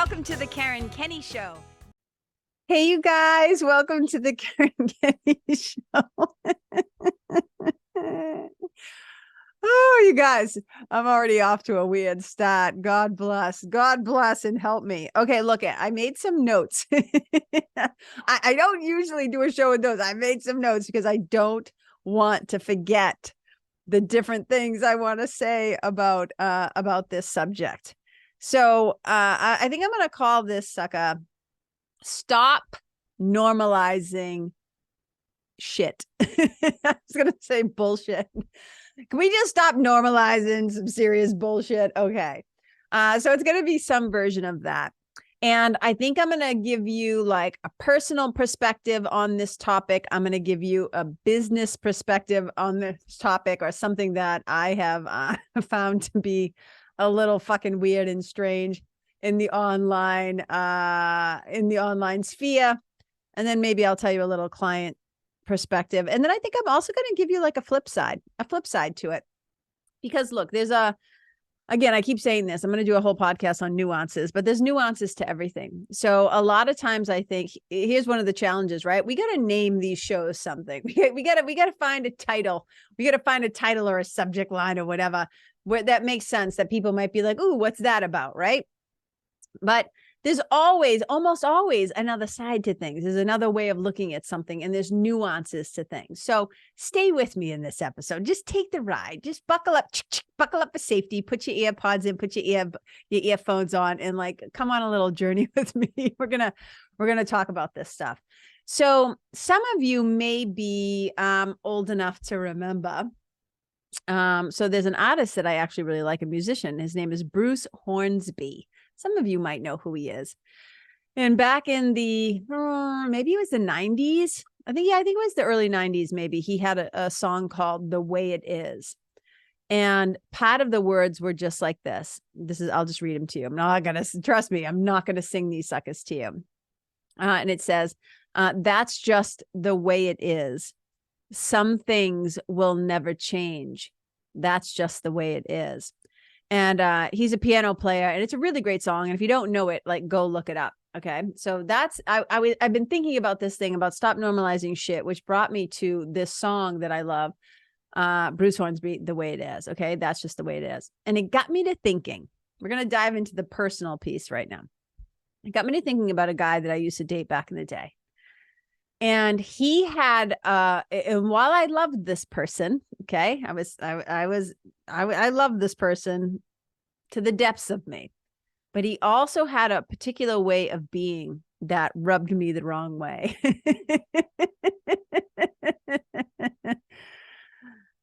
Welcome to the Karen Kenney Show. Hey, you guys, welcome to the Karen Kenney Show. Oh, you guys, I'm already off to a weird start. God bless and help me. Okay, look, I made some notes. I don't usually do a show with those. I made some notes because I don't want to forget the different things I want to say about this subject. So I think I'm going to call this sucker Stop Normalizing Shit. I was going to say bullshit. Can we just stop normalizing some serious bullshit? Okay. So it's going to be some version of that. And I think I'm going to give you like a personal perspective on this topic. I'm going to give you a business perspective on this topic, or something that I have found to be a little fucking weird and strange in the online sphere. And then maybe I'll tell you a little client perspective. And then I think I'm also going to give you like a flip side to it. Because look, again, I keep saying this, I'm going to do a whole podcast on nuances, but there's nuances to everything. So a lot of times I think here's one of the challenges, right? We got to name these shows something. We got to find a title. We got to find a title or a subject line or whatever, where that makes sense, that people might be like, ooh, what's that about? Right. But there's almost always another side to things. There's another way of looking at something, and there's nuances to things. So stay with me in this episode. Just take the ride. Just buckle up for safety. Put your earpods in, put your earphones on, and like, come on a little journey with me. We're gonna talk about this stuff. So some of you may be old enough to remember. So there's an artist that I actually really like, a musician. His name is Bruce Hornsby. Some of you might know who he is. And back in the, maybe it was the 90s. I think it was the early 90s. Maybe he had a song called The Way It Is. And part of the words were just like this. I'll just read them to you. Trust me, I'm not going to sing these suckers to you. And it says, that's just the way it is. Some things will never change. That's just the way it is. And he's a piano player, and it's a really great song. And if you don't know it, like, go look it up. Okay. So I've been thinking about this thing about stop normalizing shit, which brought me to this song that I love. Bruce Hornsby, The Way It Is. Okay. That's just the way it is. And it got me to thinking. We're going to dive into the personal piece right now. It got me to thinking about a guy that I used to date back in the day. And he had, and while I loved this person, okay, I loved this person to the depths of me, but he also had a particular way of being that rubbed me the wrong way.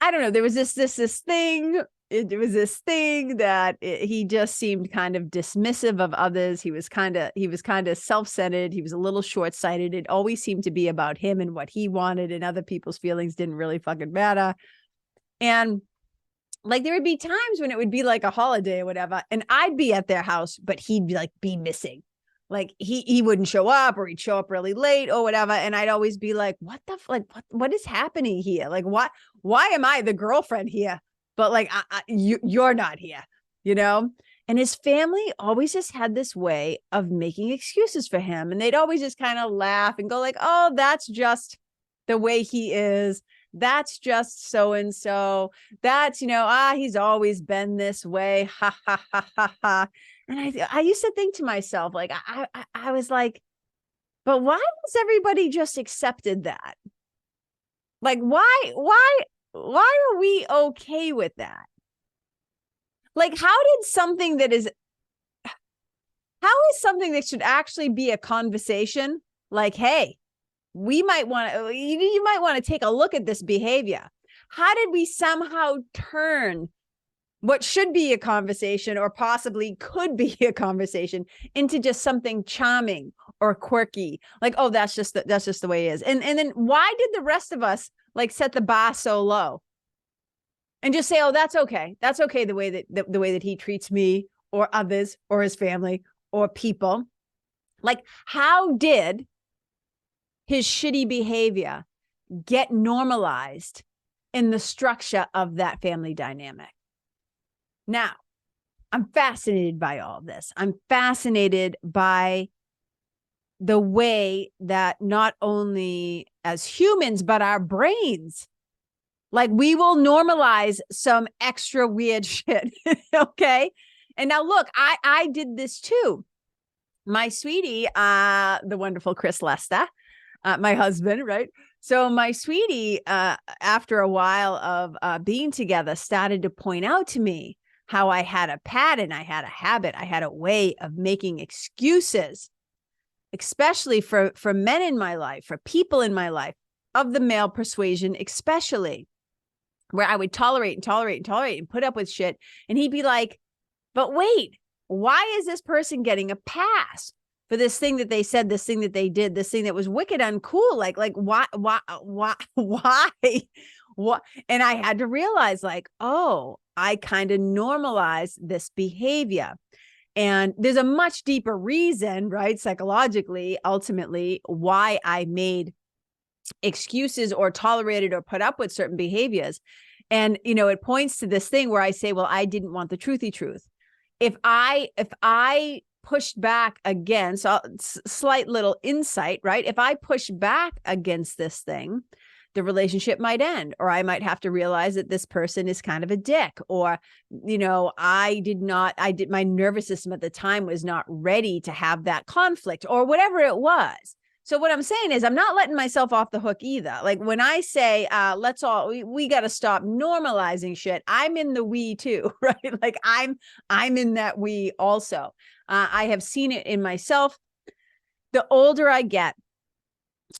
I don't know. There was this thing. It was this thing that he just seemed kind of dismissive of others. He was kind of self-centered. He was a little short-sighted. It always seemed to be about him and what he wanted, and other people's feelings didn't really fucking matter. And like, there would be times when it would be like a holiday or whatever, and I'd be at their house, but he'd be missing. Like he wouldn't show up, or he'd show up really late or whatever. And I'd always be like, what is happening here? Like, why am I the girlfriend here? But like, you're not here, you know? And his family always just had this way of making excuses for him. And they'd always just kind of laugh and go like, oh, that's just the way he is. That's just so-and-so. That's, he's always been this way. Ha, ha, ha, ha, ha. And I used to think to myself, like, I was like, but why has everybody just accepted that? Like, why are we okay with that? Like, how is something that should actually be a conversation? Like, hey, you might want to take a look at this behavior. How did we somehow turn what should be a conversation, or possibly could be a conversation, into just something charming or quirky? Like, oh, that's just the way it is. And then why did the rest of us like set the bar so low and just say, oh, that's okay. That's okay. The way that he treats me or others or his family or people. Like, how did his shitty behavior get normalized in the structure of that family dynamic? Now, I'm fascinated by all of this. I'm fascinated by the way that not only as humans, but our brains, like we will normalize some extra weird shit. Okay. And now look, I did this too. My sweetie, the wonderful Chris Lester, my husband, right? So my sweetie, after a while of being together, started to point out to me how I had a pattern, I had a habit, I had a way of making excuses, especially for men in my life, for people in my life, of the male persuasion, especially, where I would tolerate and put up with shit. And he'd be like, but wait, why is this person getting a pass for this thing that they said, this thing that they did, this thing that was wicked uncool? Like why? What? And I had to realize, like, oh, I kind of normalize this behavior. And there's a much deeper reason, right? Psychologically, ultimately, why I made excuses or tolerated or put up with certain behaviors. And, you know, it points to this thing where I say, well, I didn't want the truthy truth. If I pushed back against, slight little insight, right? If I push back against this thing, the relationship might end, or I might have to realize that this person is kind of a dick, or, you know, my nervous system at the time was not ready to have that conflict, or whatever it was. So what I'm saying is I'm not letting myself off the hook either. Like when I say, we got to stop normalizing shit, I'm in the we too, right? Like I'm in that we also. I have seen it in myself. The older I get,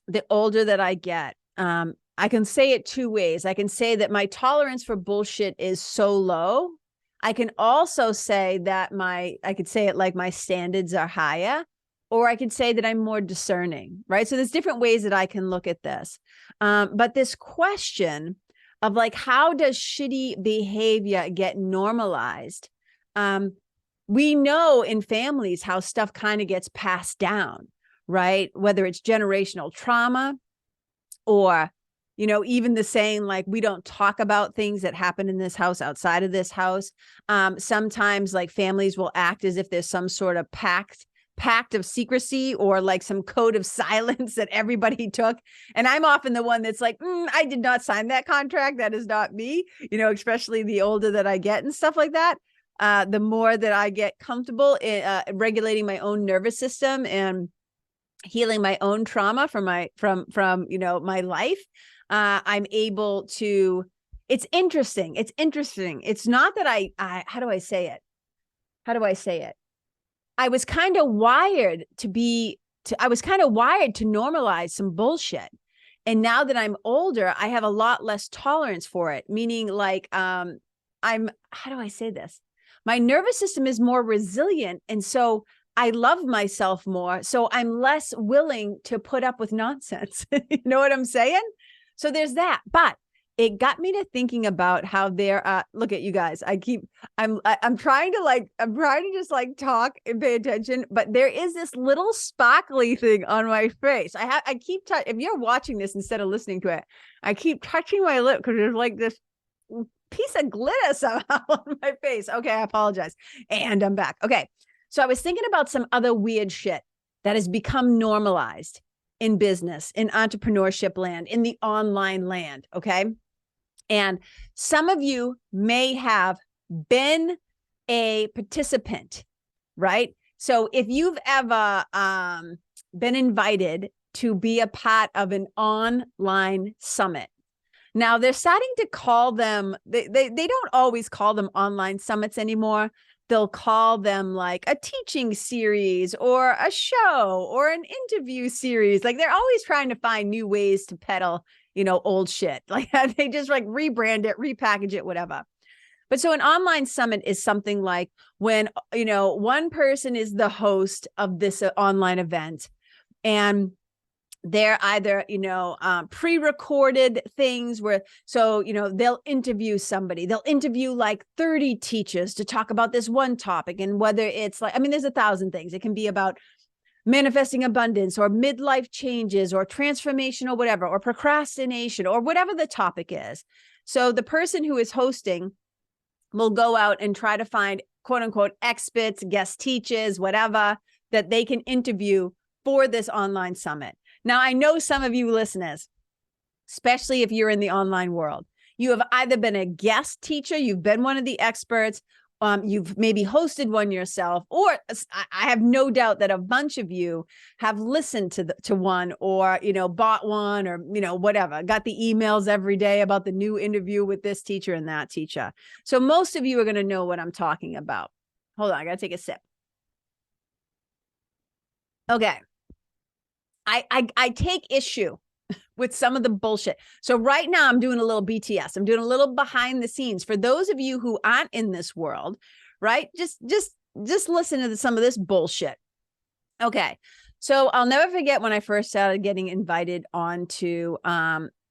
the older that I get, I can say it two ways. I can say that my tolerance for bullshit is so low. I can also say that I could say it like my standards are higher, or I could say that I'm more discerning, right? So there's different ways that I can look at this. But this question of like, how does shitty behavior get normalized? We know in families how stuff kind of gets passed down, right? Whether it's generational trauma, or, you know, even the saying, like, we don't talk about things that happen in this house outside of this house. Sometimes like families will act as if there's some sort of pact of secrecy, or like some code of silence that everybody took. And I'm often the one that's like, I did not sign that contract. That is not me, you know, especially the older that I get and stuff like that. The more that I get comfortable in regulating my own nervous system and healing my own trauma from you know, my life, I'm able to, it's interesting. It's not that how do I say it? I was kind of wired to normalize some bullshit. And now that I'm older, I have a lot less tolerance for it. Meaning like, how do I say this? My nervous system is more resilient. And so I love myself more. So I'm less willing to put up with nonsense. You know what I'm saying? So there's that. But it got me to thinking about how look at you guys. I'm trying to just like talk and pay attention, but there is this little sparkly thing on my face. If you're watching this instead of listening to it, I keep touching my lip because there's like this piece of glitter somehow on my face. Okay, I apologize. And I'm back. Okay. So I was thinking about some other weird shit that has become normalized in business, in entrepreneurship land, in the online land. Okay. And some of you may have been a participant, right? So if you've ever been invited to be a part of an online summit, now they're starting to call them, they don't always call them online summits anymore. They'll call them like a teaching series or a show or an interview series. Like they're always trying to find new ways to peddle, you know, old shit. Like they just like rebrand it, repackage it, whatever. But so an online summit is something like when, you know, one person is the host of this online event, and they're either, you know, pre-recorded things where, so, you know, they'll interview somebody, they'll interview like 30 teachers to talk about this one topic. And whether it's like, I mean, there's 1,000 things. It can be about manifesting abundance or midlife changes or transformation or whatever, or procrastination or whatever the topic is. So the person who is hosting will go out and try to find quote unquote experts, guest teachers, whatever, that they can interview for this online summit. Now, I know some of you listeners, especially if you're in the online world, you have either been a guest teacher, you've been one of the experts, you've maybe hosted one yourself, or I have no doubt that a bunch of you have listened to one, or, bought one, or, whatever, got the emails every day about the new interview with this teacher and that teacher. So most of you are going to know what I'm talking about. Hold on, I got to take a sip. Okay. I take issue with some of the bullshit. So right now I'm doing a little BTS. I'm doing a little behind the scenes for those of you who aren't in this world, right? Just listen to some of this bullshit. Okay. So I'll never forget when I first started getting invited on to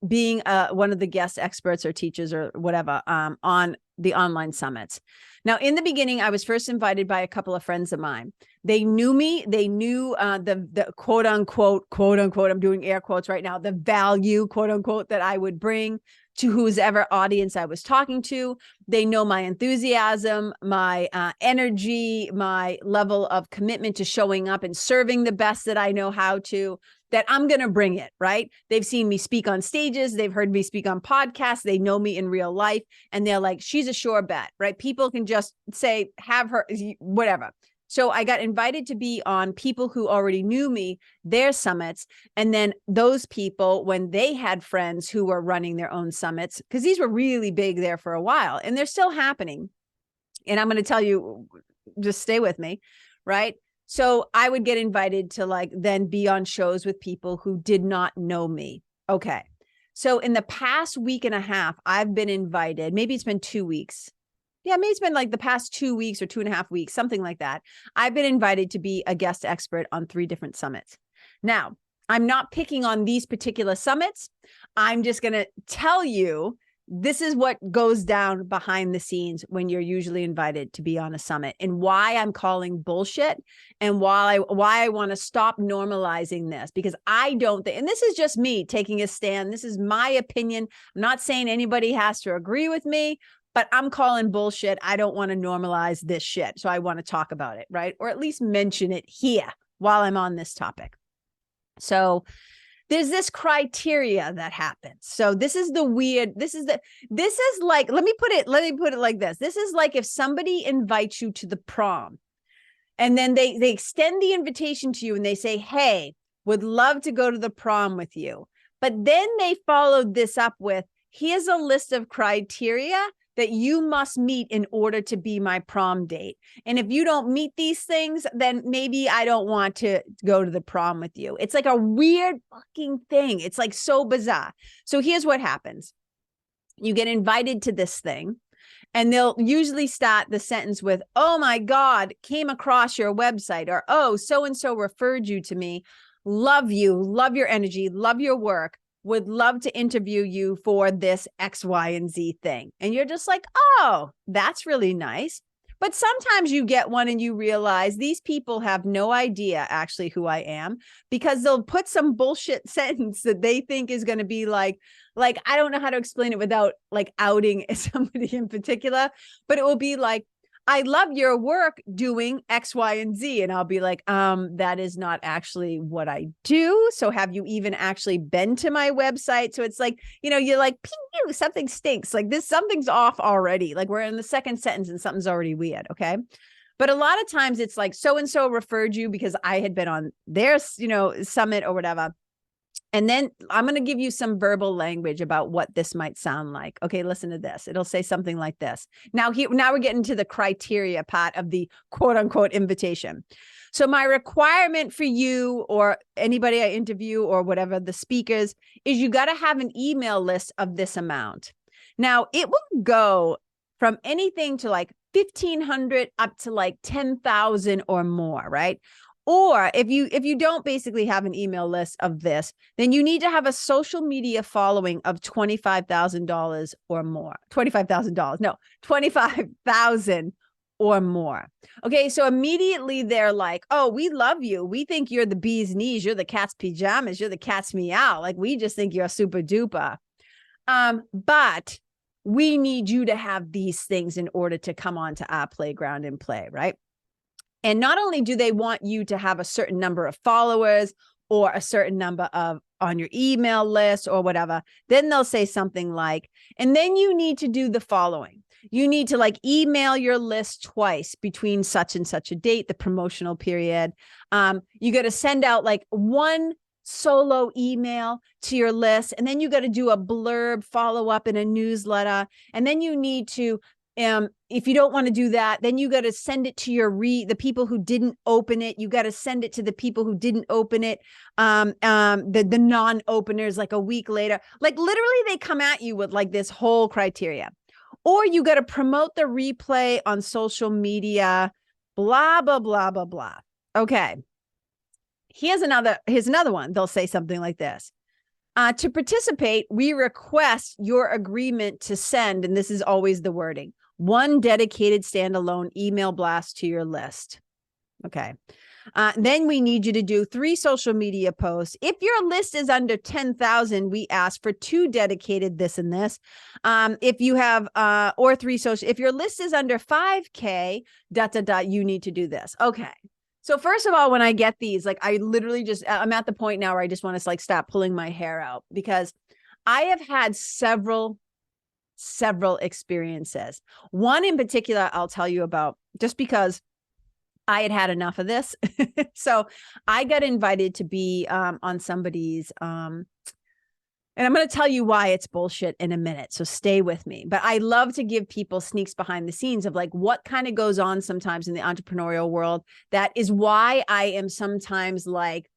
being one of the guest experts or teachers or whatever on the online summits. Now, in the beginning, I was first invited by a couple of friends of mine. They knew me. They knew the quote unquote, I'm doing air quotes right now, the value, quote unquote, that I would bring to whoever audience I was talking to. They know my enthusiasm, my energy, my level of commitment to showing up and serving the best that I know how to, that I'm going to bring it, right? They've seen me speak on stages. They've heard me speak on podcasts. They know me in real life. And they're like, she's a sure bet, right? People can just say, have her, whatever. So I got invited to be on people who already knew me, their summits. And then those people, when they had friends who were running their own summits, because these were really big there for a while and they're still happening. And I'm going to tell you, just stay with me, right? So I would get invited to then be on shows with people who did not know me. Okay. So in the past week and a half, I've been invited, maybe it's been 2 weeks. Yeah, maybe it's been the past 2 weeks or 2.5 weeks, something like that. I've been invited to be a guest expert on 3 different summits. Now, I'm not picking on these particular summits. I'm just going to tell you, this is what goes down behind the scenes when you're usually invited to be on a summit, and why I'm calling bullshit, and why I want to stop normalizing this, because I don't think, and this is just me taking a stand. This is my opinion. I'm not saying anybody has to agree with me, but I'm calling bullshit. I don't want to normalize this shit. So I want to talk about it, right? Or at least mention it here while I'm on this topic. So there's this criteria that happens. So this is the weird, let me put it like this. This is like if somebody invites you to the prom and then they extend the invitation to you and they say, hey, would love to go to the prom with you. But then they followed this up with, here's a list of criteria that you must meet in order to be my prom date. And if you don't meet these things, then maybe I don't want to go to the prom with you. It's like a weird fucking thing. It's so bizarre. So here's what happens. You get invited to this thing, and they'll usually start the sentence with, oh my God, came across your website, or, oh, so-and-so referred you to me. Love you, love your energy, love your work. Would love to interview you for this X, Y, and Z thing. And you're just like, oh, that's really nice. But sometimes you get one and you realize these people have no idea actually who I am, because they'll put some bullshit sentence that they think is going to be like, I don't know how to explain it without outing somebody in particular, but it will be like, I love your work doing X, Y, and Z. And I'll be like, that is not actually what I do. So have you even actually been to my website? So it's you're like, pew, something stinks. Something's off already. We're in the second sentence and something's already weird. Okay. But a lot of times it's so-and-so referred you because I had been on their, summit or whatever. And then I'm going to give you some verbal language about what this might sound like. Okay, listen to this. It'll say something like this. Now we're getting to the criteria part of the quote unquote invitation. So my requirement for you or anybody I interview or whatever the speakers is you got to have an email list of this amount. Now it will go from anything to 1,500 up to 10,000 or more, right? Or if you don't basically have an email list of this, then you need to have a social media following of $25,000 or more. $25,000, no, 25,000 or more. Okay, so immediately they're like, oh, we love you. We think you're the bee's knees. You're the cat's pajamas. You're the cat's meow. We just think you're super duper. But we need you to have these things in order to come onto our playground and play, right? And not only do they want you to have a certain number of followers or a certain number of on your email list or whatever, then they'll say something like, and then you need to do the following. You need to like email your list twice between such and such a date, the promotional period. You got to send out like one solo email to your list, and then you got to do a blurb follow up in a newsletter. And then you need to, if you don't want to do that, then you got to send it to the people who didn't open it. You got to send it to the people who didn't open it. The non-openers like a week later, like literally they come at you with like this whole criteria. Or you got to promote the replay on social media, blah, blah, blah, blah, blah. Okay. Here's another one. They'll say something like this. To participate, we request your agreement to send, and this is always the wording, one dedicated standalone email blast to your list. Okay. Then we need you to do 3 social media posts. If your list is under 10,000, we ask for 2 dedicated this and this. If you have, or 3 social, if your list is under 5K, ... you need to do this. Okay. So first of all, when I get these, like I literally I'm at the point now where I just want to like stop pulling my hair out, because I have had several experiences. One in particular, I'll tell you about just because I had enough of this. So I got invited to be on somebody's, and I'm going to tell you why it's bullshit in a minute. So stay with me. But I love to give people sneaks behind the scenes of like what kind of goes on sometimes in the entrepreneurial world. That is why I am sometimes like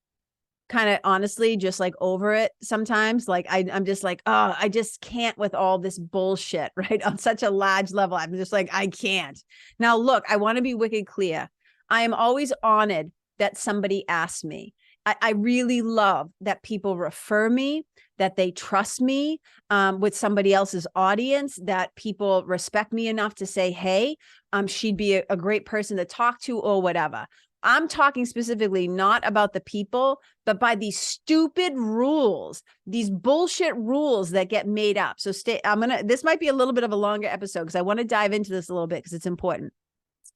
kind of honestly just like over it sometimes. Like I'm just like, oh, I just can't with all this bullshit, right? On such a large level. I'm just like, I can't. Now, look, I want to be wicked clear. I am always honored that somebody asks me. I really love that people refer me, that they trust me with somebody else's audience, that people respect me enough to say, hey, she'd be a great person to talk to or whatever. I'm talking specifically not about the people, but by these stupid rules, these bullshit rules that get made up. So this might be a little bit of a longer episode because I want to dive into this a little bit because it's important.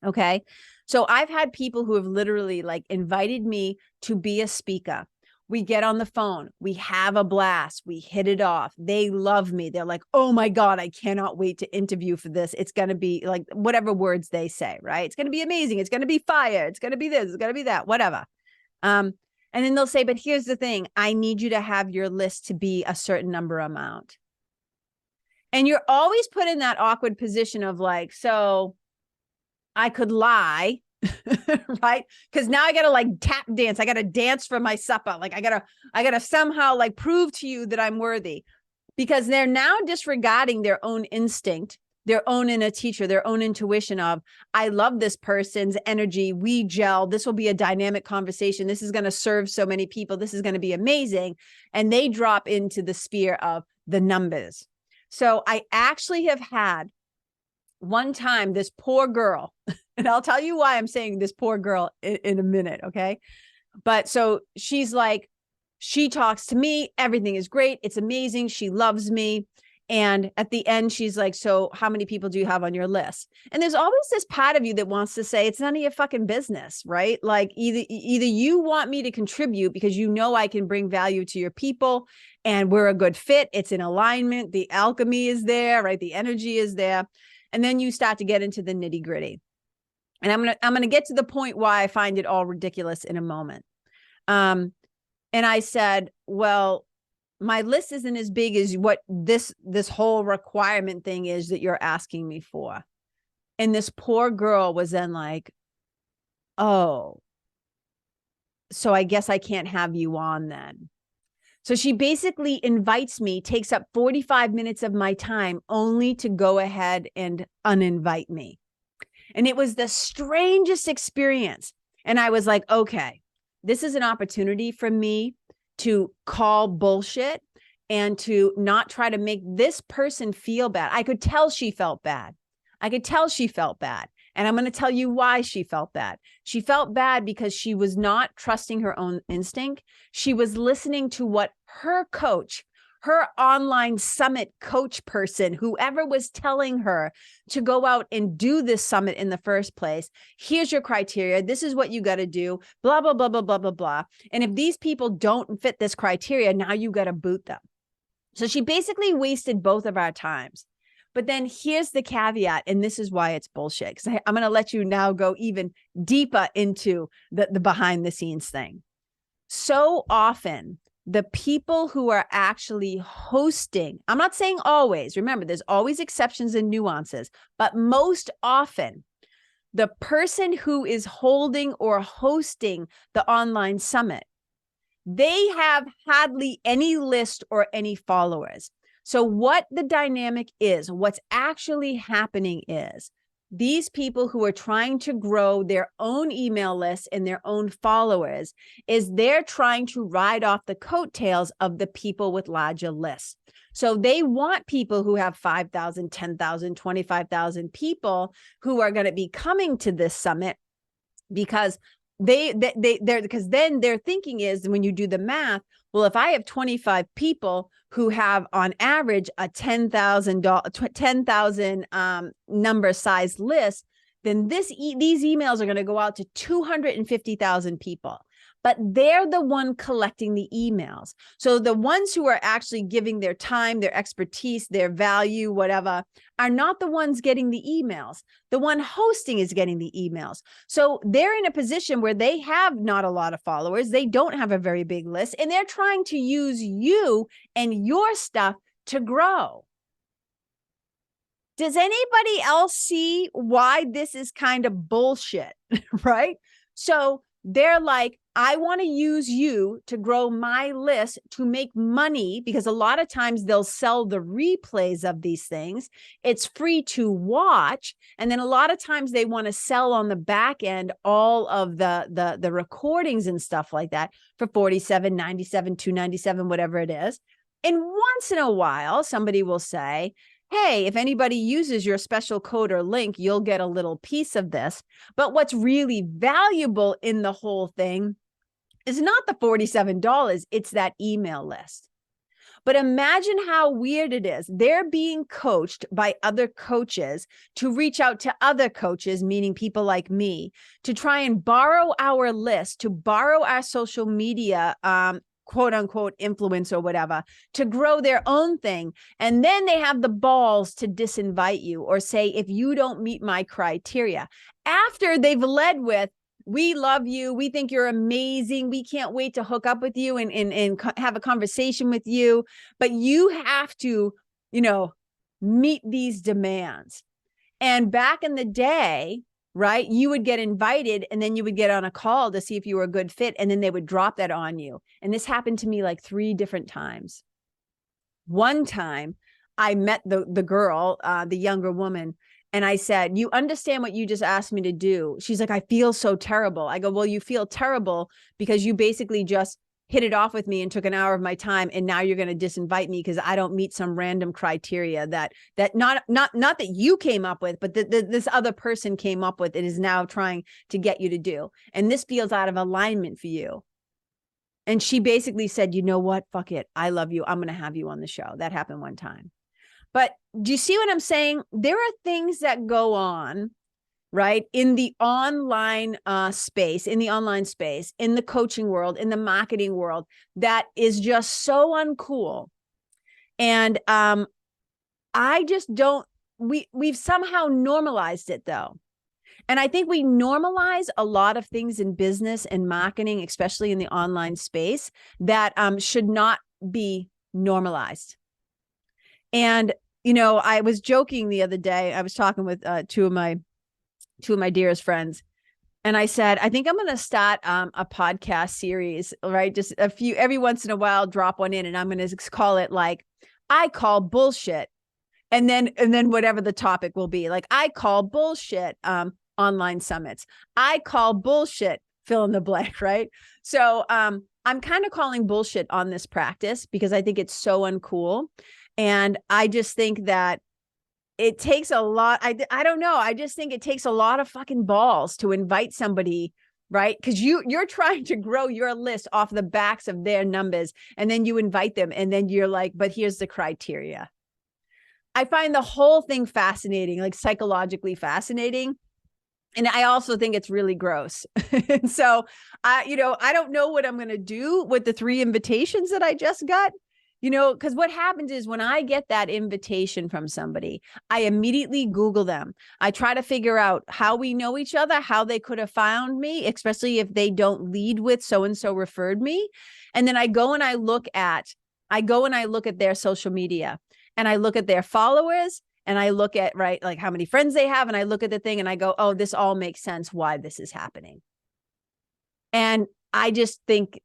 Okay. So I've had people who have literally like invited me to be a speaker. We get on the phone, we have a blast, we hit it off. They love me. They're like, oh my God, I cannot wait to interview for this. It's going to be like whatever words they say, right? It's going to be amazing. It's going to be fire. It's going to be this, it's going to be that, whatever. And then they'll say, but here's the thing. I need you to have your list to be a certain number amount. And you're always put in that awkward position of like, so I could lie, right? Because now I got to like tap dance. I got to dance for my supper. Like I gotta somehow like prove to you that I'm worthy, because they're now disregarding their own instinct, their own inner teacher, their own intuition of, I love this person's energy. We gel. This will be a dynamic conversation. This is going to serve so many people. This is going to be amazing. And they drop into the sphere of the numbers. So I actually have had one time this poor girl, and I'll tell you why I'm saying this poor girl in a minute. Okay. But so she's like, she talks to me. Everything is great. It's amazing. She loves me. And at the end, she's like, so how many people do you have on your list? And there's always this part of you that wants to say, it's none of your fucking business, right? Like either you want me to contribute because you know I can bring value to your people and we're a good fit. It's in alignment. The alchemy is there, right? The energy is there. And then you start to get into the nitty gritty. And I'm going to get to the point why I find it all ridiculous in a moment. And I said, well, my list isn't as big as what this whole requirement thing is that you're asking me for. And this poor girl was then like, oh, so I guess I can't have you on then. So she basically invites me, takes up 45 minutes of my time only to go ahead and uninvite me. And it was the strangest experience. And I was like, okay, this is an opportunity for me to call bullshit and to not try to make this person feel bad. I could tell she felt bad. And I'm going to tell you why she felt bad. She felt bad because she was not trusting her own instinct. She was listening to what her coach, her online summit coach person, whoever was telling her to go out and do this summit in the first place. Here's your criteria. This is what you got to do, blah, blah, blah, blah, blah, blah, blah. And if these people don't fit this criteria, now you got to boot them. So she basically wasted both of our times. But then here's the caveat, and this is why it's bullshit. Because I'm going to let you now go even deeper into the behind the scenes thing. So often, the people who are actually hosting, I'm not saying always, remember, there's always exceptions and nuances, but most often, the person who is holding or hosting the online summit, they have hardly any list or any followers. So what the dynamic is, what's actually happening is these people who are trying to grow their own email lists and their own followers is they're trying to ride off the coattails of the people with larger lists. So they want people who have 5,000, 10,000, 25,000 people who are going to be coming to this summit because because then their thinking is, when you do the math, well, if I have 25 people who have on average a 10,000 number size list, then these emails are going to go out to 250,000 people. But they're the one collecting the emails. So the ones who are actually giving their time, their expertise, their value, whatever, are not the ones getting the emails. The one hosting is getting the emails. So they're in a position where they have not a lot of followers. They don't have a very big list, and they're trying to use you and your stuff to grow. Does anybody else see why this is kind of bullshit, right? So they're like, I want to use you to grow my list to make money, because a lot of times they'll sell the replays of these things. It's free to watch. And then a lot of times they want to sell on the back end all of the recordings and stuff like that for $47.97, $297, whatever it is. And once in a while, somebody will say, hey, if anybody uses your special code or link, you'll get a little piece of this. But what's really valuable in the whole thing is not the $47, it's that email list. But imagine how weird it is. They're being coached by other coaches to reach out to other coaches, meaning people like me, to try and borrow our list, to borrow our social media quote unquote influence or whatever, to grow their own thing. And then they have the balls to disinvite you or say, if you don't meet my criteria, after they've led with, we love you, we think you're amazing, we can't wait to hook up with you and have a conversation with you, but you have to, meet these demands. And back in the day, right, you would get invited and then you would get on a call to see if you were a good fit, and then they would drop that on you. And this happened to me like 3 different times. One time I met the girl, the younger woman, and I said, you understand what you just asked me to do? She's like, I feel so terrible. I go, well, you feel terrible because you basically just hit it off with me and took an hour of my time, and now you're going to disinvite me because I don't meet some random criteria that not that you came up with, but this other person came up with and is now trying to get you to do. And this feels out of alignment for you. And she basically said, you know what? Fuck it. I love you. I'm going to have you on the show. That happened one time. But do you see what I'm saying? There are things that go on, right, in the online space, in the coaching world, in the marketing world, that is just so uncool. And I just don't, we've somehow normalized it though. And I think we normalize a lot of things in business and marketing, especially in the online space, that should not be normalized. And, I was joking the other day, I was talking with two of my dearest friends. And I said, I think I'm going to start a podcast series, right? Just every once in a while, drop one in, and I'm going to call it like, I call bullshit. And then whatever the topic will be, like, I call bullshit online summits. I call bullshit, fill in the blank, right? So I'm kind of calling bullshit on this practice because I think it's so uncool. And I just think that it takes a lot. I don't know. I just think it takes a lot of fucking balls to invite somebody right? Because you're trying to grow your list off the backs of their numbers, and then you invite them, and then you're like, but here's the criteria. I find the whole thing fascinating, like psychologically fascinating. And I also think it's really gross. And so I don't know what I'm going to do with the 3 invitations that I just got, because what happens is when I get that invitation from somebody, I immediately Google them. I try to figure out how we know each other, how they could have found me, especially if they don't lead with so-and-so referred me. And then I go and I look at their social media, and I look at their followers, and I look at, right, like how many friends they have. And I look at the thing and I go, oh, this all makes sense why this is happening. And I just think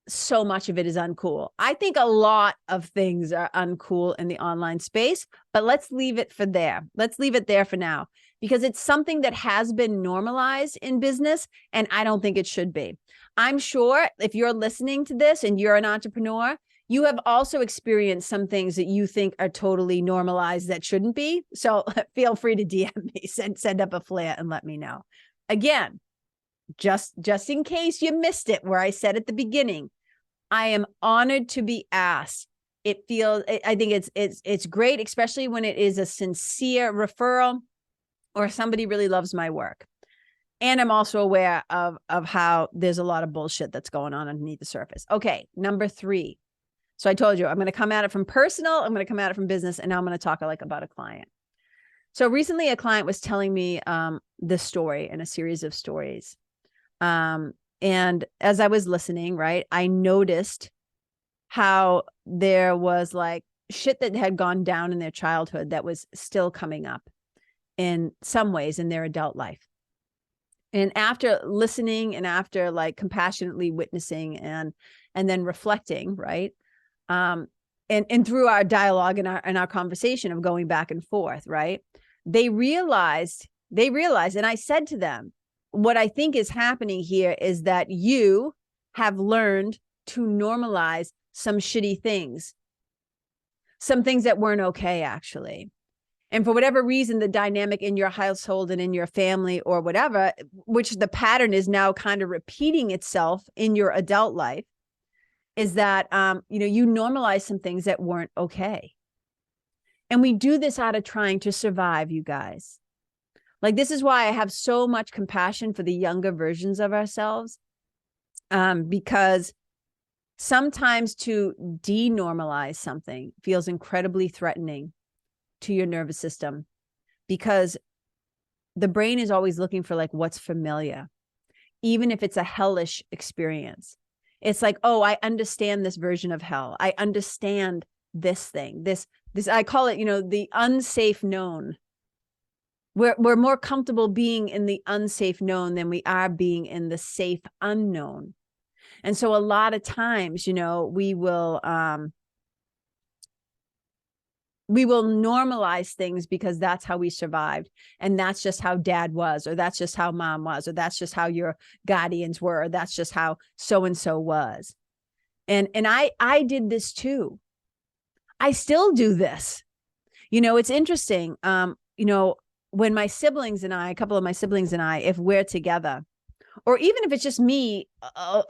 so much of it is uncool. I think a lot of things are uncool in the online space, but let's leave it for there. Let's leave it there for now, because it's something that has been normalized in business, and I don't think it should be. I'm sure if you're listening to this and you're an entrepreneur, you have also experienced some things that you think are totally normalized that shouldn't be. So feel free to DM me, send up a flare and let me know. Again, just in case you missed it, where I said at the beginning, I am honored to be asked. I think it's great, especially when it is a sincere referral or somebody really loves my work. And I'm also aware of how there's a lot of bullshit that's going on underneath the surface. Okay, number 3. So I told you, I'm going to come at it from personal, I'm going to come at it from business, and now I'm going to talk about a client. So recently a client was telling me this story and a series of stories. And as I was listening, right, I noticed how there was like shit that had gone down in their childhood that was still coming up in some ways in their adult life. And after listening and after like compassionately witnessing and then reflecting, right, and through our dialogue and our conversation of going back and forth, right, they realized, and I said to them, what I think is happening here is that you have learned to normalize some shitty things, some things that weren't okay, actually. And for whatever reason, the dynamic in your household and in your family or whatever, which the pattern is now kind of repeating itself in your adult life, is that, you normalize some things that weren't okay. And we do this out of trying to survive, you guys. Like, this is why I have so much compassion for the younger versions of ourselves, because sometimes to denormalize something feels incredibly threatening to your nervous system, because the brain is always looking for like what's familiar, even if it's a hellish experience. It's like, oh, I understand this version of hell. I understand this thing, this, I call it, the unsafe known. We're more comfortable being in the unsafe known than we are being in the safe unknown. And so a lot of times, we will normalize things because that's how we survived. And that's just how dad was, or that's just how mom was, or that's just how your guardians were, or that's just how so-and-so was. And I did this too. I still do this. It's interesting. When my siblings and I, a couple of my siblings and I, if we're together, or even if it's just me,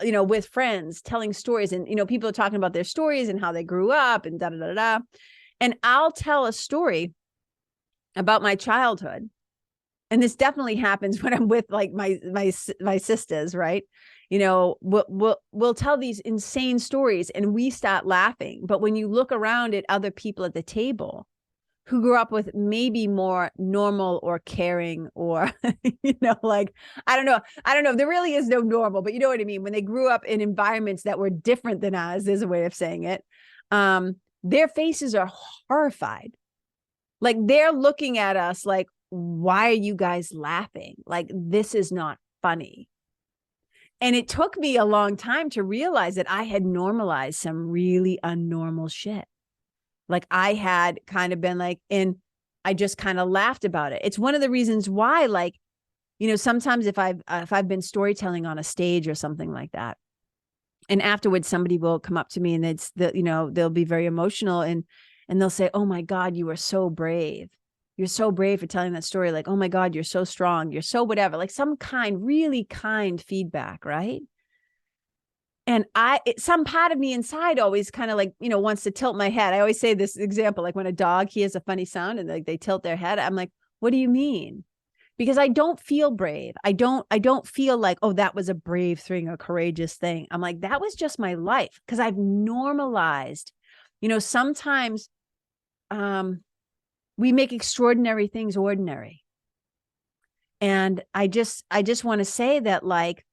with friends telling stories, and, people are talking about their stories and how they grew up and da da da da. And I'll tell a story about my childhood. And this definitely happens when I'm with like my sisters, right? We'll tell these insane stories and we start laughing. But when you look around at other people at the table who grew up with maybe more normal or caring, or, like, I don't know. There really is no normal, but you know what I mean? When they grew up in environments that were different than ours, there's a way of saying it. Their faces are horrified. Like, they're looking at us like, why are you guys laughing? Like, this is not funny. And it took me a long time to realize that I had normalized some really unnormal shit. Like, I had kind of been like, and I just kind of laughed about it. It's one of the reasons why, like, sometimes if I've been storytelling on a stage or something like that, and afterwards somebody will come up to me and they'll be very emotional and they'll say, oh my God, you were so brave. you're so brave for telling that story. Like, oh my God, you're so strong. You're so whatever, like some kind, really kind feedback. Right. And some part of me inside always kind of like, wants to tilt my head. I always say this example, like when a dog hears a funny sound and like they tilt their head. I'm like, what do you mean? Because I don't feel brave. I don't feel like, oh, that was a brave thing, a courageous thing. I'm like, that was just my life, because I've normalized, sometimes we make extraordinary things ordinary. And I just want to say that, like,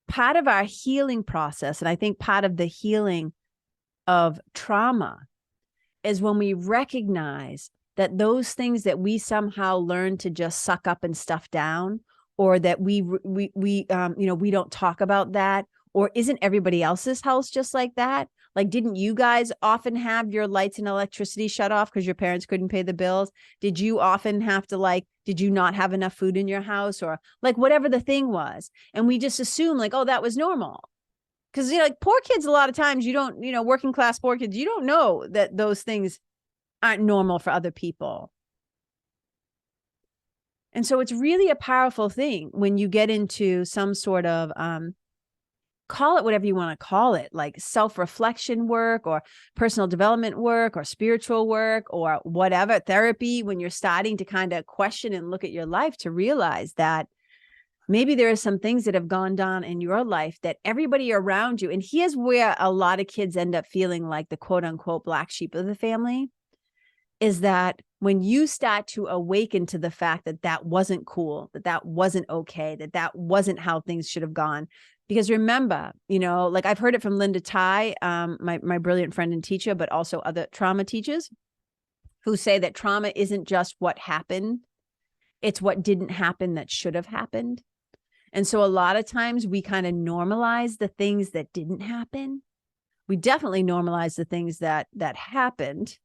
part of our healing process, and I think part of the healing of trauma, is when we recognize that those things that we somehow learn to just suck up and stuff down, or that we don't talk about that, or isn't everybody else's house just like that? Like, didn't you guys often have your lights and electricity shut off because your parents couldn't pay the bills? Did you often have to, did you not have enough food in your house, or like whatever the thing was? And we just assume like, oh, that was normal. Because, like poor kids, a lot of times you don't, working class poor kids, you don't know that those things aren't normal for other people. And so it's really a powerful thing when you get into some sort of, call it whatever you want to call it, like self-reflection work or personal development work or spiritual work or whatever, therapy, when you're starting to kind of question and look at your life to realize that maybe there are some things that have gone down in your life that everybody around you. And here's where a lot of kids end up feeling like the quote unquote black sheep of the family, is that when you start to awaken to the fact that that wasn't cool, that that wasn't okay, that that wasn't how things should have gone. Because remember, like I've heard it from Linda Tai, my brilliant friend and teacher, but also other trauma teachers who say that trauma isn't just what happened. It's what didn't happen that should have happened. And so a lot of times we kind of normalize the things that didn't happen. We definitely normalize the things that happened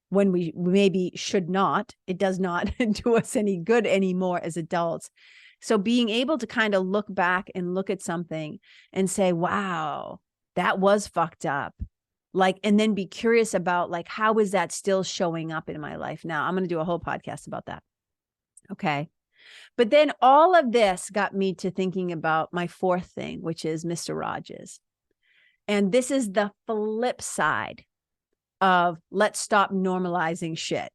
when we maybe should not. It does not do us any good anymore as adults. So being able to kind of look back and look at something and say, wow, that was fucked up. Like, and then be curious about like, how is that still showing up in my life now? I'm going to do a whole podcast about that. Okay. But then all of this got me to thinking about my fourth thing, which is Mr. Rogers. And this is the flip side of let's stop normalizing shit.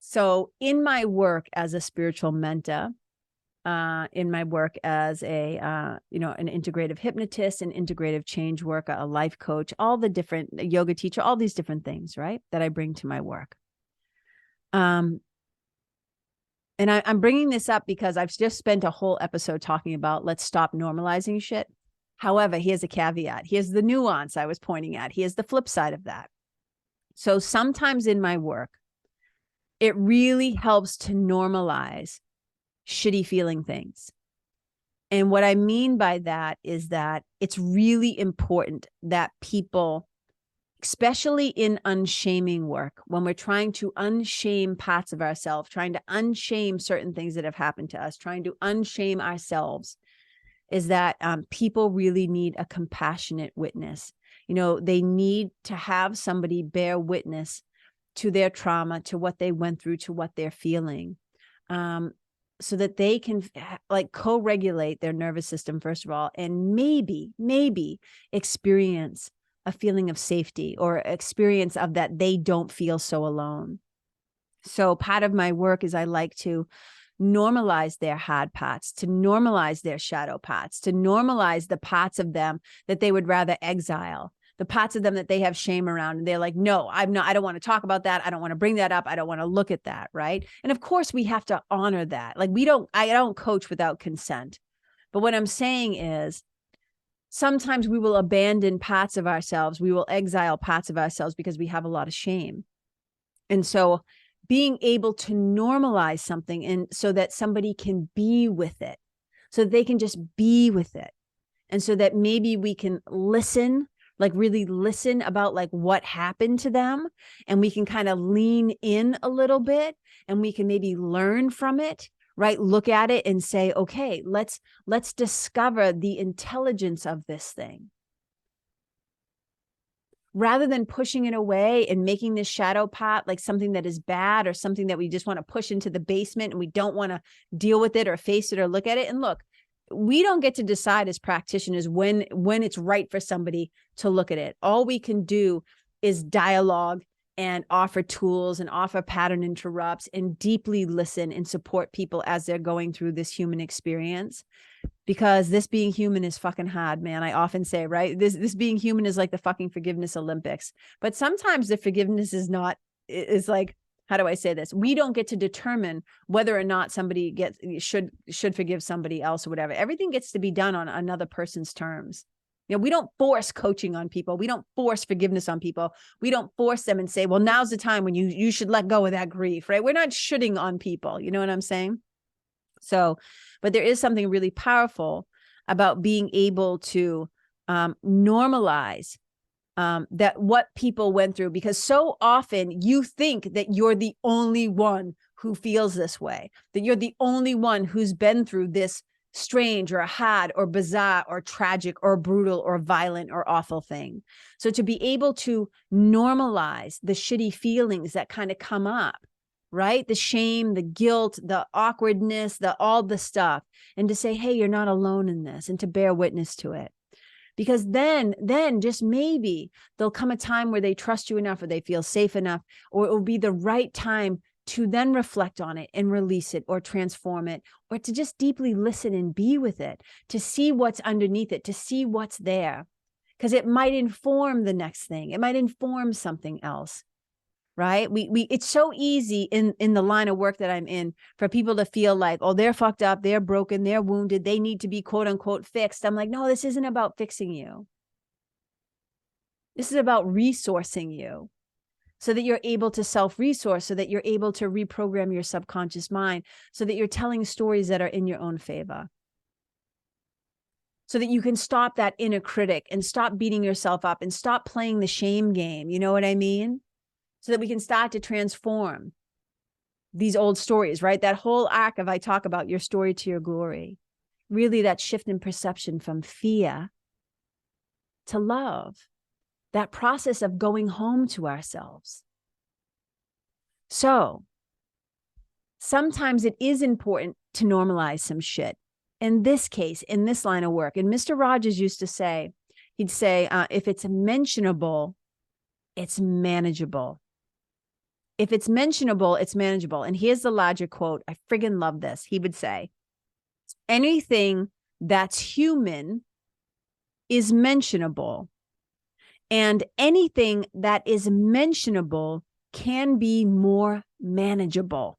So in my work as a spiritual mentor, in my work as an integrative hypnotist, an integrative change worker, a life coach, all the different yoga teacher, all these different things, right, that I bring to my work. And I'm bringing this up because I've just spent a whole episode talking about let's stop normalizing shit. However, here's a caveat. Here's the nuance I was pointing at. Here's the flip side of that. So sometimes in my work, it really helps to normalize shitty feeling things. And what I mean by that is that it's really important that people, especially in unshaming work, when we're trying to unshame parts of ourselves, trying to unshame certain things that have happened to us, trying to unshame ourselves, is that people really need a compassionate witness. They need to have somebody bear witness to their trauma, to what they went through, to what they're feeling, so that they can like co-regulate their nervous system, first of all, and maybe experience a feeling of safety or experience of that they don't feel so alone. So part of my work is I like to normalize their hard parts, to normalize their shadow parts, to normalize the parts of them that they would rather exile, the parts of them that they have shame around. And they're like, no, I don't want to talk about that. I don't want to bring that up. I don't want to look at that. Right. And of course we have to honor that. Like I don't coach without consent. But what I'm saying is sometimes we will abandon parts of ourselves. We will exile parts of ourselves because we have a lot of shame. And so being able to normalize something and so that somebody can be with it, so that they can just be with it. And so that maybe we can listen, like really listen about like what happened to them. And we can kind of lean in a little bit and we can maybe learn from it, right? Look at it and say, okay, let's discover the intelligence of this thing. rather than pushing it away and making this shadow part like something that is bad or something that we just want to push into the basement and we don't want to deal with it or face it or look at it. And look, we don't get to decide as practitioners when it's right for somebody to look at it. All we can do is dialogue and offer tools and offer pattern interrupts and deeply listen and support people as they're going through this human experience. Because this being human is fucking hard, man. I often say, right? This being human is like the fucking forgiveness Olympics. But sometimes the forgiveness is like, how do I say this? We don't get to determine whether or not somebody should forgive somebody else or whatever. Everything gets to be done on another person's terms. You know, we don't force coaching on people. We don't force forgiveness on people. We don't force them and say, well, now's the time when you should let go of that grief, right? We're not shooting on people. You know what I'm saying? So, but there is something really powerful about being able to normalize that what people went through, because so often you think that you're the only one who feels this way, that you're the only one who's been through this strange or hard or bizarre or tragic or brutal or violent or awful thing. So to be able to normalize the shitty feelings that kind of come up, right? The shame, the guilt, the awkwardness, all the stuff, and to say, hey, you're not alone in this, and to bear witness to it. Because then just maybe there'll come a time where they trust you enough or they feel safe enough, or it will be the right time to then reflect on it and release it or transform it, or to just deeply listen and be with it, to see what's underneath it, to see what's there, because it might inform the next thing. It might inform something else. Right? It's so easy in the line of work that I'm in for people to feel like, oh, they're fucked up, they're broken, they're wounded, they need to be quote unquote fixed. I'm like, no, this isn't about fixing you. This is about resourcing you so that you're able to self-resource, so that you're able to reprogram your subconscious mind, so that you're telling stories that are in your own favor. So that you can stop that inner critic and stop beating yourself up and stop playing the shame game. You know what I mean? So that we can start to transform these old stories, right? That whole arc of I talk about your story to your glory. Really that shift in perception from fear to love. That process of going home to ourselves. So sometimes it is important to normalize some shit. In this case, in this line of work, and Mr. Rogers used to say, he'd say, if it's mentionable, it's manageable. If it's mentionable, it's manageable. And here's the larger quote. I friggin' love this. He would say, anything that's human is mentionable. And anything that is mentionable can be more manageable.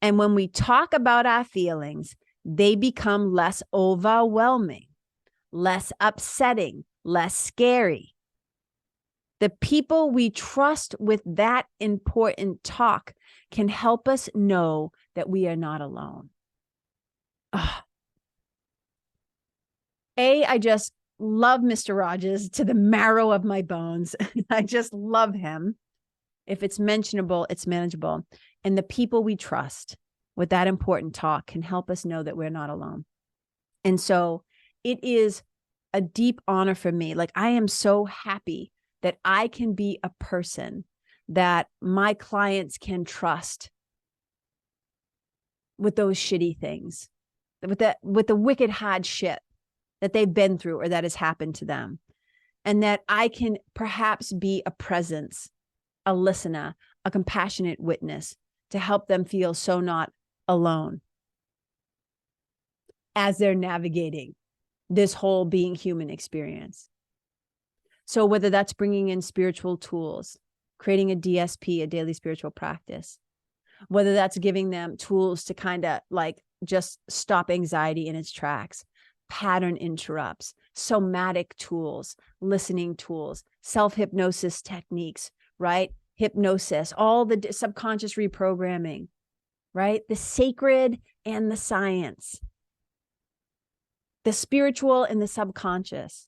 And when we talk about our feelings, they become less overwhelming, less upsetting, less scary. The people we trust with that important talk can help us know that we are not alone. I just love Mr. Rogers to the marrow of my bones. I just love him. If it's mentionable, it's manageable. And the people we trust with that important talk can help us know that we're not alone. And so it is a deep honor for me. Like, I am so happy that I can be a person that my clients can trust with those shitty things, with the wicked hard shit that they've been through or that has happened to them. And that I can perhaps be a presence, a listener, a compassionate witness to help them feel so not alone as they're navigating this whole being human experience. So whether that's bringing in spiritual tools, creating a DSP, a daily spiritual practice, whether that's giving them tools to kind of like just stop anxiety in its tracks, pattern interrupts, somatic tools, listening tools, self-hypnosis techniques, right? Hypnosis, all the subconscious reprogramming, right? The sacred and the science, the spiritual and the subconscious,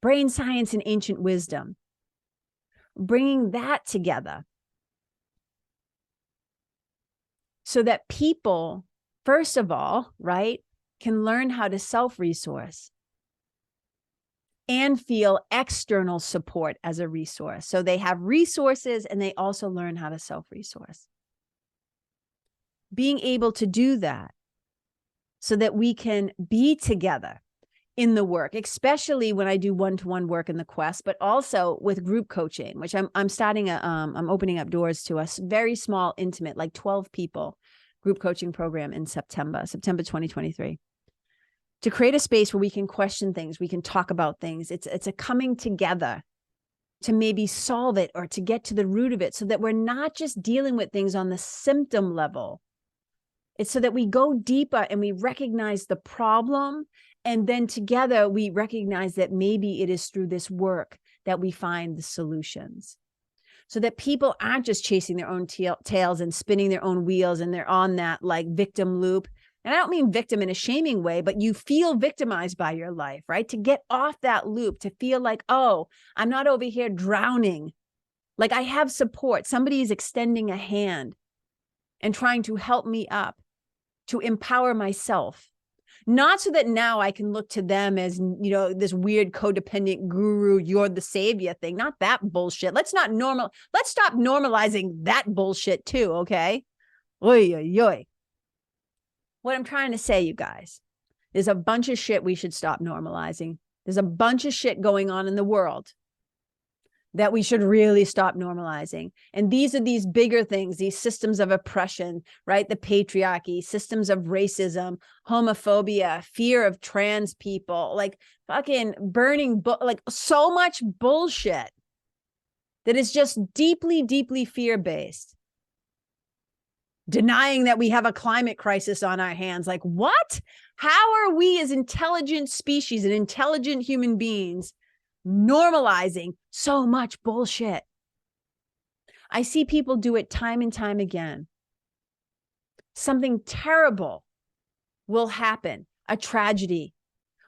brain science and ancient wisdom, bringing that together so that people, first of all, right, can learn how to self-resource, and feel external support as a resource. So they have resources and they also learn how to self-resource. Being able to do that so that we can be together in the work, especially when I do one-to-one work in the Quest, but also with group coaching, which I'm opening up doors to a very small, intimate, like 12 people group coaching program in September 2023. To create a space where we can question things, we can talk about things. It's a coming together to maybe solve it or to get to the root of it so that we're not just dealing with things on the symptom level. It's so that we go deeper and we recognize the problem. And then together we recognize that maybe it is through this work that we find the solutions. So that people aren't just chasing their own tails and spinning their own wheels and they're on that like victim loop. And I don't mean victim in a shaming way, but you feel victimized by your life, right? To get off that loop, to feel like, oh, I'm not over here drowning. Like I have support. Somebody is extending a hand and trying to help me up, to empower myself. Not so that now I can look to them as, you know, this weird codependent guru, you're the savior thing. Not that bullshit. Let's stop normalizing that bullshit too, okay? Oy, oy, oy. What I'm trying to say, you guys, there's a bunch of shit we should stop normalizing. There's a bunch of shit going on in the world that we should really stop normalizing. And these are these bigger things, these systems of oppression, right? The patriarchy, systems of racism, homophobia, fear of trans people, like fucking burning, like so much bullshit that is just deeply, deeply fear-based. Denying that we have a climate crisis on our hands. Like, what? How are we as intelligent species and intelligent human beings normalizing so much bullshit? I see people do it time and time again. Something terrible will happen, a tragedy,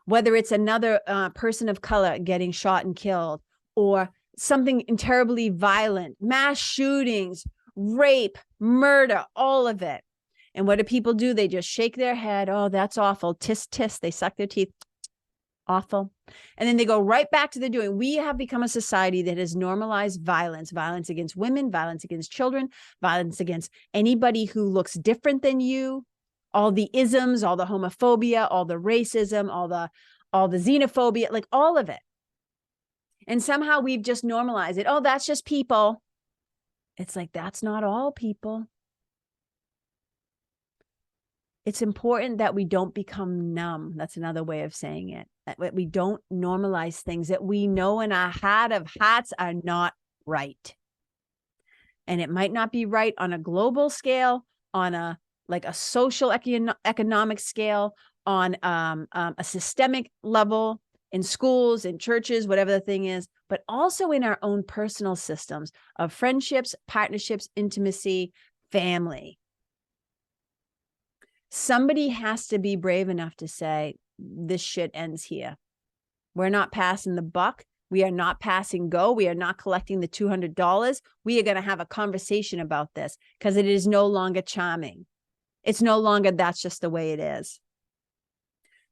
whether it's another person of color getting shot and killed, or something terribly violent, mass shootings, rape, murder, all of it. And what do people do? They just shake their head. Oh, that's awful. Tisk, tisk. They suck their teeth. Awful. And then they go right back to the doing. We have become a society that has normalized violence, violence against women, violence against children, violence against anybody who looks different than you, all the isms, all the homophobia, all the racism, all the xenophobia, like all of it. And somehow we've just normalized it. Oh, that's just people. It's like, that's not all people. It's important that we don't become numb. That's another way of saying it. That we don't normalize things that we know in our heart of hearts are not right. And it might not be right on a global scale, on a social economic scale, on a systemic level, in schools, in churches, whatever the thing is, but also in our own personal systems of friendships, partnerships, intimacy, family. Somebody has to be brave enough to say, this shit ends here. We're not passing the buck. We are not passing go. We are not collecting the $200. We are going to have a conversation about this because it is no longer charming. It's no longer, that's just the way it is.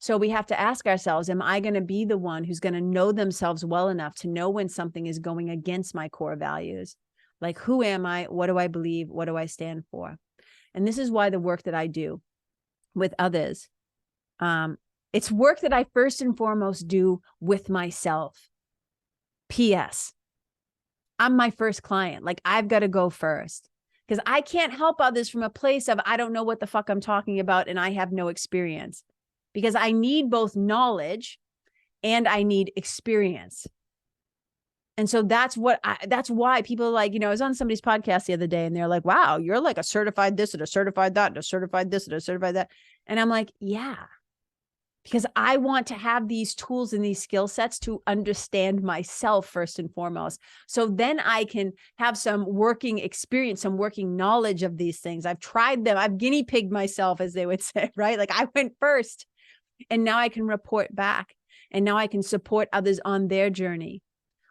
So we have to ask ourselves, am I going to be the one who's going to know themselves well enough to know when something is going against my core values? Like, who am I? What do I believe? What do I stand for? And this is why the work that I do with others, it's work that I first and foremost do with myself. P.S. I'm my first client. Like, I've got to go first because I can't help others from a place of, I don't know what the fuck I'm talking about and I have no experience. Because I need both knowledge and I need experience. And so that's why people are like, I was on somebody's podcast the other day and they're like, wow, you're like a certified this and a certified that and a certified this and a certified that. And I'm like, yeah, because I want to have these tools and these skill sets to understand myself first and foremost. So then I can have some working experience, some working knowledge of these things. I've tried them. I've guinea pigged myself, as they would say, right? Like I went first. And now I can report back. And now I can support others on their journey.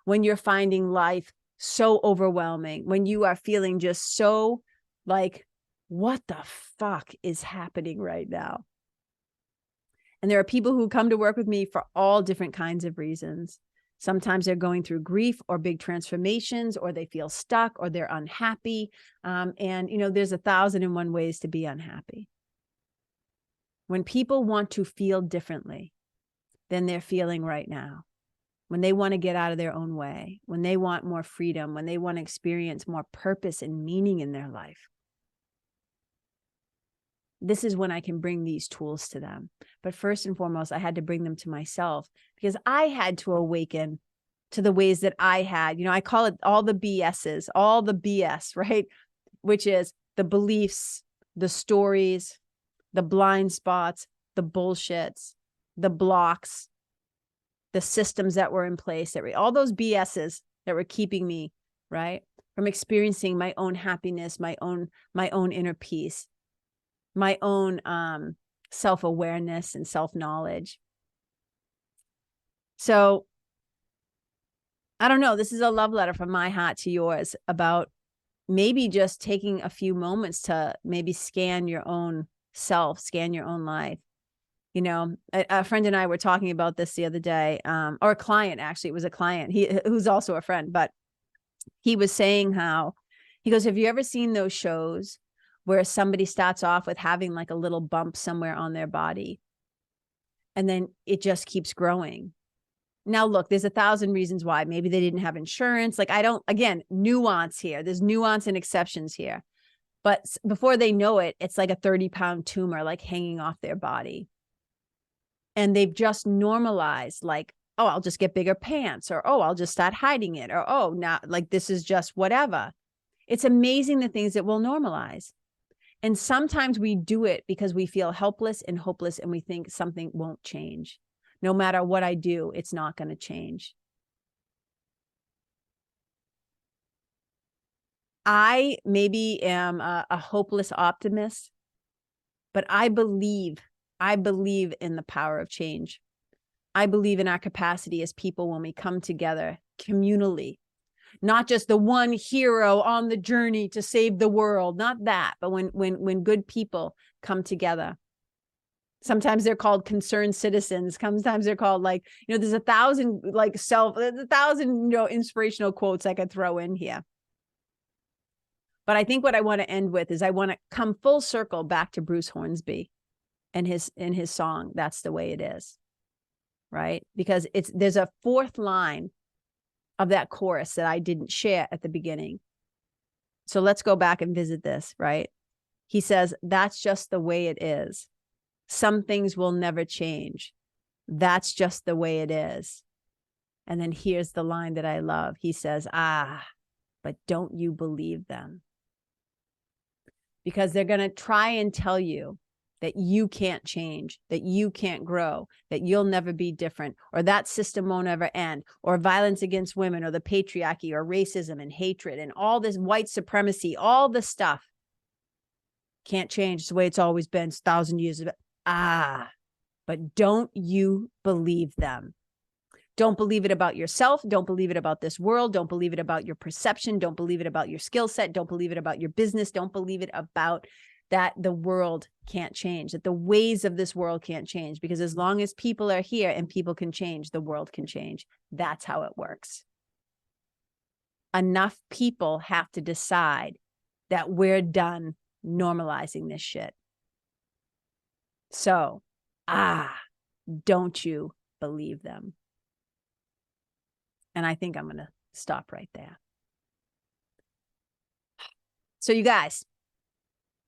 When you're finding life so overwhelming, when you are feeling just so like, what the fuck is happening right now? And there are people who come to work with me for all different kinds of reasons. Sometimes they're going through grief or big transformations, or they feel stuck, or they're unhappy. And, you know, there's 1,001 ways to be unhappy. When people want to feel differently than they're feeling right now, when they want to get out of their own way, when they want more freedom, when they want to experience more purpose and meaning in their life, this is when I can bring these tools to them. But first and foremost, I had to bring them to myself, because I had to awaken to the ways that I had, you know, I call it all the BSs, all the BS, right? Which is the beliefs, the stories, the blind spots, the bullshits, the blocks, the systems that were in place, all those BSs that were keeping me, right, from experiencing my own happiness, my own inner peace, my own self-awareness and self-knowledge. So I don't know, this is a love letter from my heart to yours about maybe just taking a few moments to maybe scan your own self, scan your own life. You know, a friend and I were talking about this the other day, or a client, actually, it was a client, who's also a friend, but he was saying how, he goes, have you ever seen those shows where somebody starts off with having like a little bump somewhere on their body, and then it just keeps growing? Now, look, there's 1,000 reasons why. Maybe they didn't have insurance. Like, again, nuance here. There's nuance and exceptions here. But before they know it, it's like a 30-pound tumor, like hanging off their body. And they've just normalized, like, oh, I'll just get bigger pants, or, oh, I'll just start hiding it, or, oh, now, like, this is just whatever. It's amazing the things that we'll normalize. And sometimes we do it because we feel helpless and hopeless, and we think something won't change. No matter what I do, it's not going to change. I maybe am a hopeless optimist, but I believe in the power of change. I believe in our capacity as people when we come together communally. Not just the one hero on the journey to save the world, not that, but when good people come together. Sometimes they're called concerned citizens. Sometimes they're called, like, you know, there's 1,000 like 1,000, you know, inspirational quotes I could throw in here. But I think what I want to end with is I want to come full circle back to Bruce Hornsby and his song, That's the Way It Is, right? Because there's a fourth line of that chorus that I didn't share at the beginning. So let's go back and visit this, right? He says, that's just the way it is. Some things will never change. That's just the way it is. And then here's the line that I love. He says, but don't you believe them? Because they're going to try and tell you that you can't change, that you can't grow, that you'll never be different, or that system won't ever end, or violence against women, or the patriarchy, or racism and hatred, and all this white supremacy, all the stuff can't change. It's the way it's always been. It's 1,000 years of it. But don't you believe them? Don't believe it about yourself. Don't believe it about this world. Don't believe it about your perception. Don't believe it about your skill set. Don't believe it about your business. Don't believe it about that the world can't change, that the ways of this world can't change, because as long as people are here and people can change, the world can change. That's how it works. Enough people have to decide that we're done normalizing this shit. So, don't you believe them? And I think I'm going to stop right there. So you guys,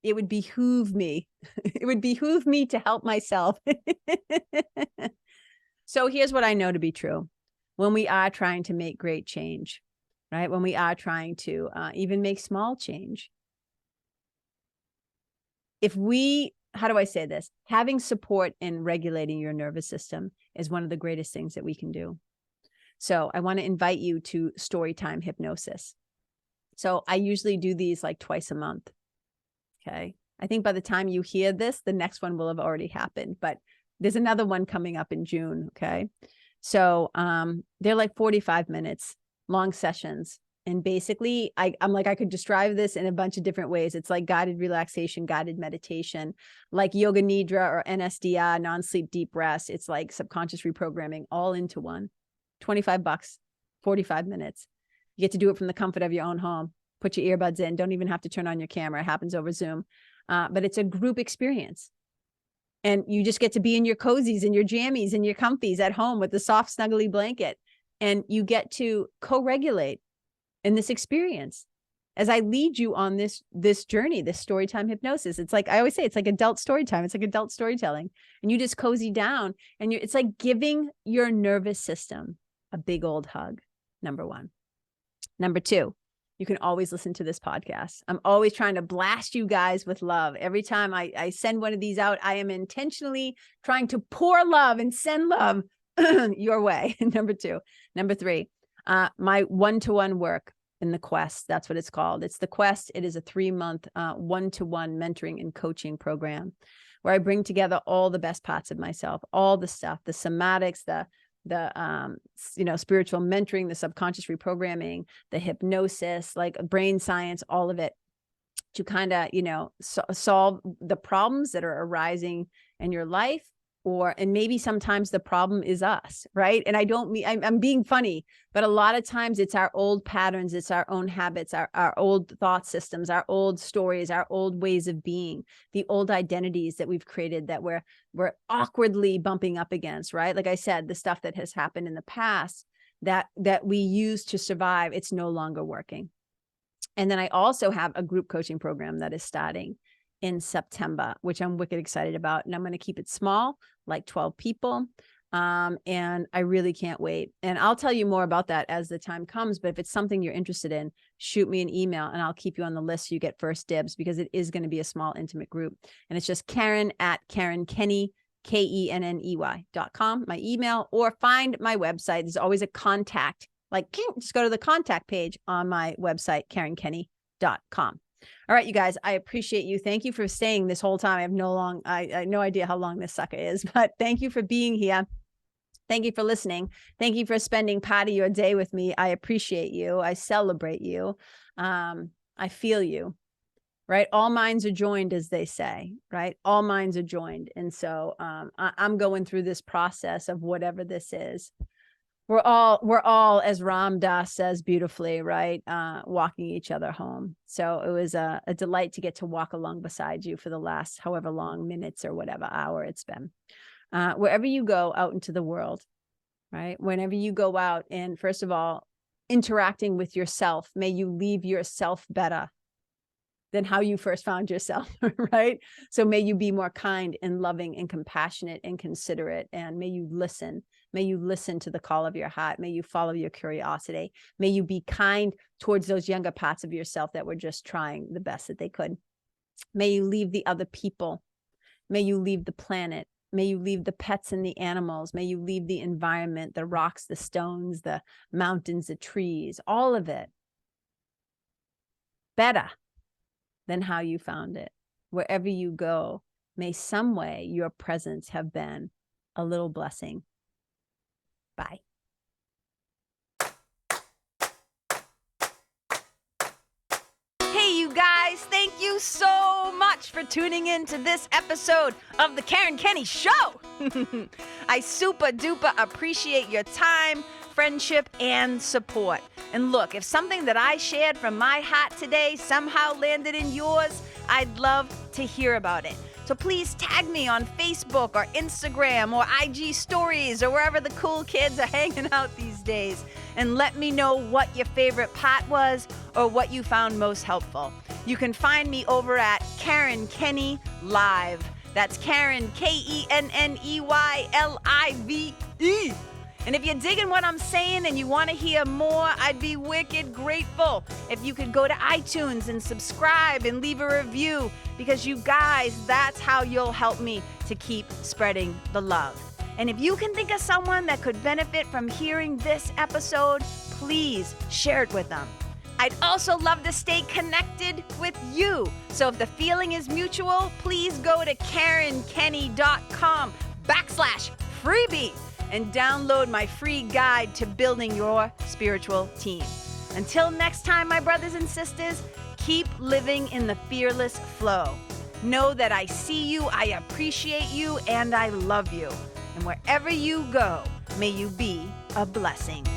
it would behoove me. It would behoove me to help myself. So here's what I know to be true. When we are trying to make great change, right? When we are trying to even make small change. How do I say this? Having support in regulating your nervous system is one of the greatest things that we can do. So I want to invite you to storytime hypnosis. So I usually do these like twice a month. Okay. I think by the time you hear this, the next one will have already happened, but there's another one coming up in June. Okay. So they're like 45 minutes long sessions. And basically, I'm like, I could describe this in a bunch of different ways. It's like guided relaxation, guided meditation, like yoga nidra or NSDI, non-sleep deep rest. It's like subconscious reprogramming all into one. $25, 45 minutes. You get to do it from the comfort of your own home. Put your earbuds in. Don't even have to turn on your camera. It happens over Zoom. But it's a group experience. And you just get to be in your cozies and your jammies and your comfies at home with the soft, snuggly blanket. And you get to co-regulate in this experience as I lead you on this journey, this storytime hypnosis. It's like, I always say, it's like adult storytime. It's like adult storytelling. And you just cozy down and it's like giving your nervous system a big old hug. Number one. Number two, you can always listen to this podcast. I'm always trying to blast you guys with love. Every time I send one of these out, I am intentionally trying to pour love and send love your way. Number two. Number three, my one-to-one work in the Quest. That's what it's called. It's the Quest. It is a 3-month one-to-one mentoring and coaching program where I bring together all the best parts of myself, all the stuff, the somatics, the spiritual mentoring, the subconscious reprogramming, the hypnosis, like brain science, all of it to kind of, solve the problems that are arising in your life. And maybe sometimes the problem is us, right? And I don't mean, I'm being funny, but a lot of times it's our old patterns, it's our own habits, our old thought systems, our old stories, our old ways of being, the old identities that we've created that we're awkwardly bumping up against, right? Like I said, the stuff that has happened in the past that we used to survive, it's no longer working. And then I also have a group coaching program that is starting in September, which I'm wicked excited about. And I'm going to keep it small, like 12 people. And I really can't wait. And I'll tell you more about that as the time comes. But if it's something you're interested in, shoot me an email and I'll keep you on the list so you get first dibs, because it is going to be a small, intimate group. And it's just Karen at Karen Kenney, KENNEY.com, my email, or find my website. There's always a contact, like just go to the contact page on my website, KarenKenney.com. All right, you guys, I appreciate you. Thank you for staying this whole time. I have no idea how long this sucker is, but thank you for being here. Thank you for listening. Thank you for spending part of your day with me. I appreciate you. I celebrate you. I feel you, right? All minds are joined, as they say, right? All minds are joined. And so I'm going through this process of whatever this is. We're all, as Ram Dass says beautifully, right? Walking each other home. So it was a delight to get to walk along beside you for the last however long minutes or whatever hour it's been. Wherever you go out into the world, right? Whenever you go out and, first of all, interacting with yourself, may you leave yourself better than how you first found yourself, right? So may you be more kind and loving and compassionate and considerate, and may you listen. May you listen to the call of your heart. May you follow your curiosity. May you be kind towards those younger parts of yourself that were just trying the best that they could. May you leave the other people. May you leave the planet. May you leave the pets and the animals. May you leave the environment, the rocks, the stones, the mountains, the trees, all of it better than how you found it. Wherever you go, may some way your presence have been a little blessing. Bye. Hey, you guys, thank you so much for tuning in to this episode of the Karen Kenney Show. I super duper appreciate your time, friendship, and support. And look, if something that I shared from my heart today somehow landed in yours, I'd love to hear about it. So please tag me on Facebook or Instagram or IG stories or wherever the cool kids are hanging out these days, and let me know what your favorite part was or what you found most helpful. You can find me over at Karen Kenney Live. That's Karen, KENNEYLIVE. And if you're digging what I'm saying and you want to hear more, I'd be wicked grateful if you could go to iTunes and subscribe and leave a review, because you guys, that's how you'll help me to keep spreading the love. And if you can think of someone that could benefit from hearing this episode, please share it with them. I'd also love to stay connected with you. So if the feeling is mutual, please go to KarenKenney.com/freebie and download my free guide to building your spiritual team. Until next time, my brothers and sisters, keep living in the fearless flow. Know that I see you, I appreciate you, and I love you. And wherever you go, may you be a blessing.